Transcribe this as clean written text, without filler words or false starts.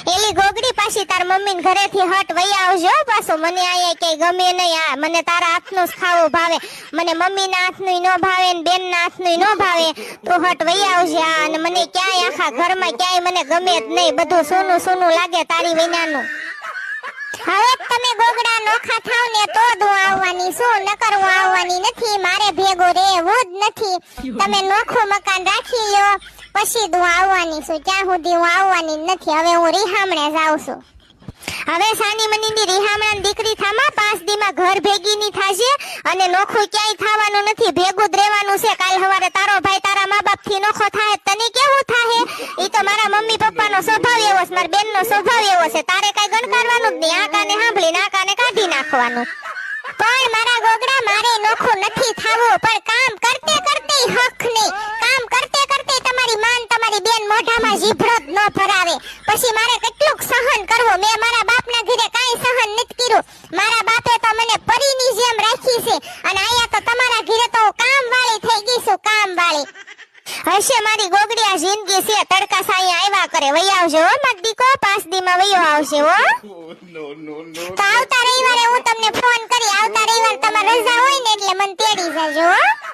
એલી ગોગડી પાછી તાર મમ્મી ઘરેથી હટ વઈ આવજો પાછો મને આયા કે ગમે નહીં આ મને તારા હાથનું જ ખાવું ભાવે મને મમ્મીના હાથનું ન ભાવે ને બેનના હાથનું ન ભાવે તો હટ વઈ આવજે આ અને મને ક્યાંય આખા ઘરમાં ક્યાંય મને ગમે જ નહીં બધું સોનું સોનું લાગે તારી વિનાનું હવે તમે ગોગડા નોખા થાવ ને તો જ હું આવવાની છું નકર હું આવવાની નથી મારે ભેગો રહેવું જ નથી તમે નોખું મકાન રાખી લ્યો પછી હું આવવાની છું ત્યાં સુધી હું આવવાની નથી હવે હું રીહામણે જાઉં છું હવે સાની મનીની રીહામણાની દીકરી થામા 5 દીમાં ઘર ભેગી ની થાશે અને નોખું ક્યાંય થવાનું નથી ભેગું જ રહેવાનું છે કાલ સવારે તારો ભાઈ તારા મા બાપ થી નોખો થાય તને કેવું થાહે ઈ તો મારા મમ્મી પપ્પાનો સ્વભાવ એવો છે મારા બેનનો સ્વભાવ એવો છે તારે કઈ ગણકારવાનું જ નહીં આ કાને સાંભળી ના કાને કાઢી નાખવાનું પણ મારા ગોગડા મારે નોખું નથી થાવું પણ કામ કરતે કરતે હક નહીં કામ કરતે કરતે તમારી માન તમારી બેન મોઢામાં જીભડો જ ન ભરાવે પછી મારે કેટલું સહન કરવું મેં મારા બાપના ઘરે કાઈ સહન નથી કર્યું મારા બાપે તો મને પરીની જેમ રાખી છે અને આયા તો તમારા ઘરે તો કામવાળી થઈ ગઈ છું કામવાળી હશે મારી ગોગડી આ જિંદગી છે તડકા સાયા આવ્યા કરે વઈ આવજો હો માર દીકો 5 દીમાં વયો આવશે હો તો આવતા રવિવારે હું તમને ફોન કરી આવતા રવિવારે તમારે રજા હોય ને એટલે મને તેડી જાજો હો